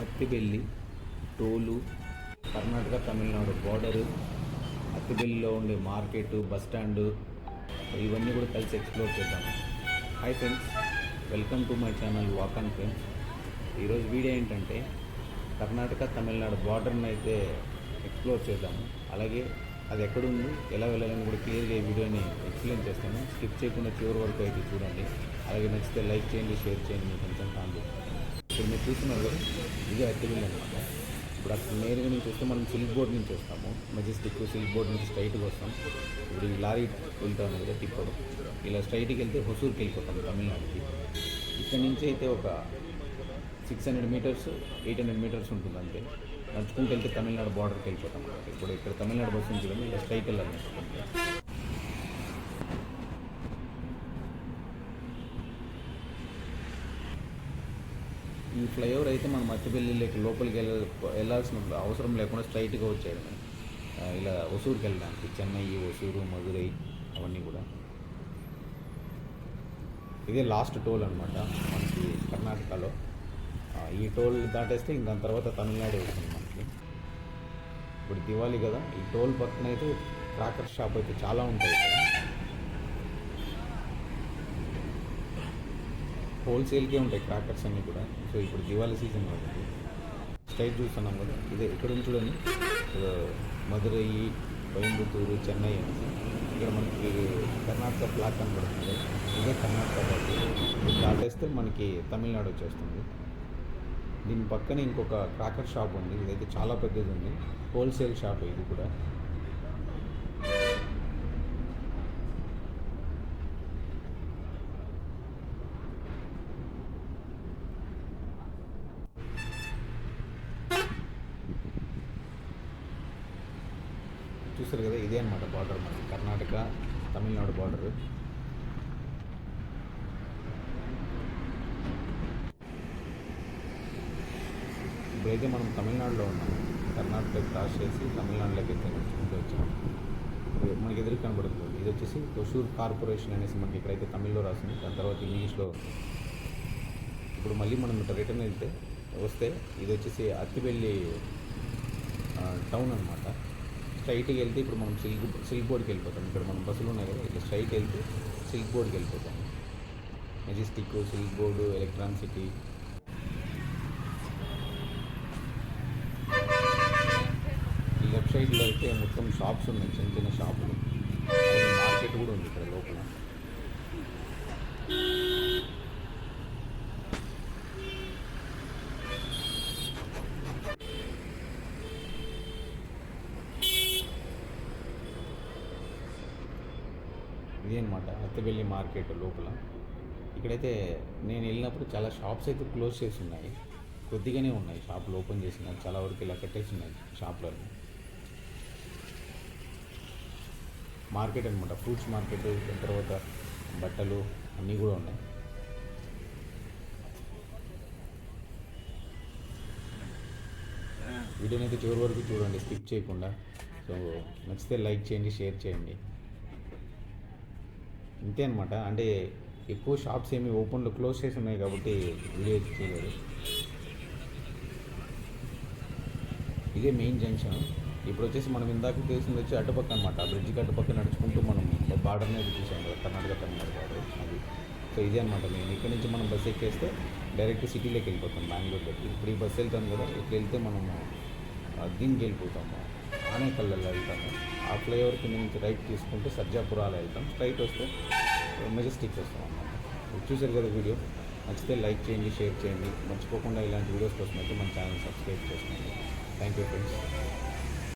అత్తిబెల్లి toll Karnataka Tamil Nadu border, అత్తిబెల్లిలో ఉండే market, bus stand, ఇవన్నీ కూడా కలిసి ఎక్స్ప్లోర్ చేద్దాము. Hi friends, welcome to my channel walk and friends. ఈరోజు వీడియో ఏంటంటే కర్ణాటక తమిళనాడు బార్డర్ని అయితే ఎక్స్ప్లోర్ చేద్దాము. అలాగే అది ఎక్కడుంది, ఎలా వెళ్ళాలని కూడా క్లియర్గా ఈ వీడియోని ఎక్స్ప్లెయిన్ చేస్తాను. స్కిప్ చేయకుండా చివరి వరకు అయితే చూడండి. అలాగే నచ్చితే లైక్ చేయండి, షేర్ చేయండి, మీ కొంచెం కాదు. ఇప్పుడు మీరు చూస్తున్నారు కదా, ఇదే అత్తిబెల్లి అనమాట. ఇప్పుడు అక్కడ నేరుగా నుంచి వస్తే మనం సిల్క్ బోర్డ్ నుంచి వస్తాము. మెజెస్టిక్ సిల్క్ బోర్డ్ నుంచి స్ట్రైట్గా వస్తాం. ఇప్పుడు ఈ లారీ వెళ్తాము కదా టిప్పర్, ఇలా స్ట్రైట్కి వెళ్తే హొసూర్కి వెళ్ళిపోతాం తమిళనాడుకి. ఇక్కడ నుంచి అయితే ఒక 600 మీటర్స్ 800 మీటర్స్ ఉంటుంది అంతే. నడుచుకుంటూ వెళ్తే తమిళనాడు బార్డర్కి వెళ్ళిపోతాం. ఇప్పుడు ఇక్కడ తమిళనాడు బస్సు నుంచి చూడండి, ఇలా స్ట్రైట్ వెళ్ళాలి నడుచుకుంటే. ఈ ఫ్లైఓవర్ అయితే మనం అత్తిబెల్లిలోకి లోపలికి వెళ్ళాల్సిన అవసరం లేకుండా స్ట్రైట్గా వచ్చేయడమే, ఇలా ఒసూరుకి వెళ్ళడానికి. చెన్నై, ఒసూరు, మధురై అవన్నీ కూడా. ఇదే లాస్ట్ టోల్ అనమాట మనకి కర్ణాటకలో. ఈ టోల్ దాటేస్తే ఇంక దాని తర్వాత తమిళనాడు వస్తుంది మనకి. ఇప్పుడు దివాళీ కదా, ఈ టోల్ పక్కన అయితే క్రాకర్ షాప్ అయితే చాలా ఉంటాయి ఇక్కడ. హోల్సేల్కే ఉంటాయి క్రాకర్స్ అన్నీ కూడా. సో ఇప్పుడు దివాళీ సీజన్ కాబట్టి స్ట్రైట్ చూస్తున్నాం కదా, ఇదే ఇక్కడ నుంచి చూడండి, మధురై, కోయంబత్తూరు, చెన్నై అనేసి ఇక్కడ మనకి కర్ణాటక ఫ్లాగ్ కనబడుతుంది. ఇదే కర్ణాటక బార్డర్. ఇది దాటేస్తే మనకి తమిళనాడు వచ్చేస్తుంది. దీని పక్కన ఇంకొక క్రాకర్ షాప్ ఉంది. ఇదైతే చాలా పెద్దది ఉంది, హోల్సేల్ షాప్ ఇది కూడా. చూస్తారు కదా, ఇదే అనమాట బార్డర్ మనకి, కర్ణాటక తమిళనాడు బార్డర్. ఇప్పుడైతే మనం తమిళనాడులో ఉన్నాము. కర్ణాటక క్రాస్ చేసి తమిళనాడులోకి అయితే నడుచుకుంటూ వచ్చాము. మనకి ఎదురు కనబడుతుంది, ఇది వచ్చేసి ఒసూర్ కార్పొరేషన్ అనేసి మనకి ఇక్కడైతే తమిళ్లో రాసింది. దాని తర్వాత ఇంగ్లీష్లో. ఇప్పుడు మళ్ళీ మనం ఇట్లా రిటర్న్ వెళ్తే వస్తే ఇది వచ్చేసి అత్తిబెల్లి టౌన్ అనమాట. స్ట్రైట్కి వెళ్తే ఇప్పుడు మనం సిల్క్ బోర్డ్కి వెళ్ళిపోతాం. ఇక్కడ మనం బస్సులు ఉన్నాయి కదా, ఇట్లా స్ట్రైట్ వెళ్తే సిల్క్ బోర్డ్కి వెళ్ళిపోతాం. Majestic, silk board, electronic city. ఈ లెఫ్ట్ సైడ్లో అయితే మొత్తం షాప్స్ ఉన్నాయి, చిన్న చిన్న షాపులు. మార్కెట్ కూడా ఉంది ఇక్కడ లోపల. ఇది అనమాట అత్తిబెల్లి మార్కెట్ లోపల. ఇక్కడైతే నేను వెళ్ళినప్పుడు చాలా షాప్స్ అయితే క్లోజ్ చేసి ఉన్నాయి, కొద్దిగానే ఉన్నాయి షాపులు ఓపెన్ చేసినాయి. చాలా వరకు ఇలా కట్టేసి ఉన్నాయి షాపులలో. మార్కెట్ అనమాట, ఫ్రూట్స్ మార్కెట్. దాని తర్వాత బట్టలు అన్నీ కూడా ఉన్నాయి. వీడియోని అయితే చివరి వరకు చూడండి, స్కిప్ చేయకుండా. సో నచ్చితే లైక్ చేయండి, షేర్ చేయండి. ఇంతే అనమాట. అంటే ఎక్కువ షాప్స్ ఏమి ఓపెన్లో క్లోజ్ చేసి ఉన్నాయి కాబట్టి వీడియో చేయలేదు. ఇదే మెయిన్ జంక్షన్. ఇప్పుడు వచ్చేసి మనం ఇందాక తెలిసింది వచ్చి అటుపక్క అనమాట, ఆ బ్రిడ్జ్కి అటుపక్క నడుచుకుంటూ మనం బార్డర్ని చూసాం కదా, కర్ణాటక తమిళనాడు బార్డర్ అది. సో ఇదే అనమాట మెయిన్. ఇక్కడ నుంచి మనం బస్సు ఎక్కేస్తే డైరెక్ట్ సిటీలోకి వెళ్ళిపోతాం, బెంగళూరులోకి. ఇప్పుడు ఈ బస్సు వెళ్తాం కదా, ఇట్లా వెళ్తే మనము దీనికి వెళ్ళిపోతాము, ఆనేకల్లో వెళ్తాము. ఆ ఫ్లైఓవర్ కింద నుంచి రైట్ తీసుకుంటే సర్జాపురాలో వెళ్తాం. స్ట్రైట్ వస్తే మెజెస్టిక్ వస్తాం అన్నమాట. చూసారు కదా వీడియో, నచ్చితే లైక్ చేయండి, షేర్ చేయండి. మర్చిపోకుండా ఇలాంటి వీడియోస్ కోసం అయితే మన ఛానల్ సబ్స్క్రైబ్ చేసుకోండి. Thank you friends.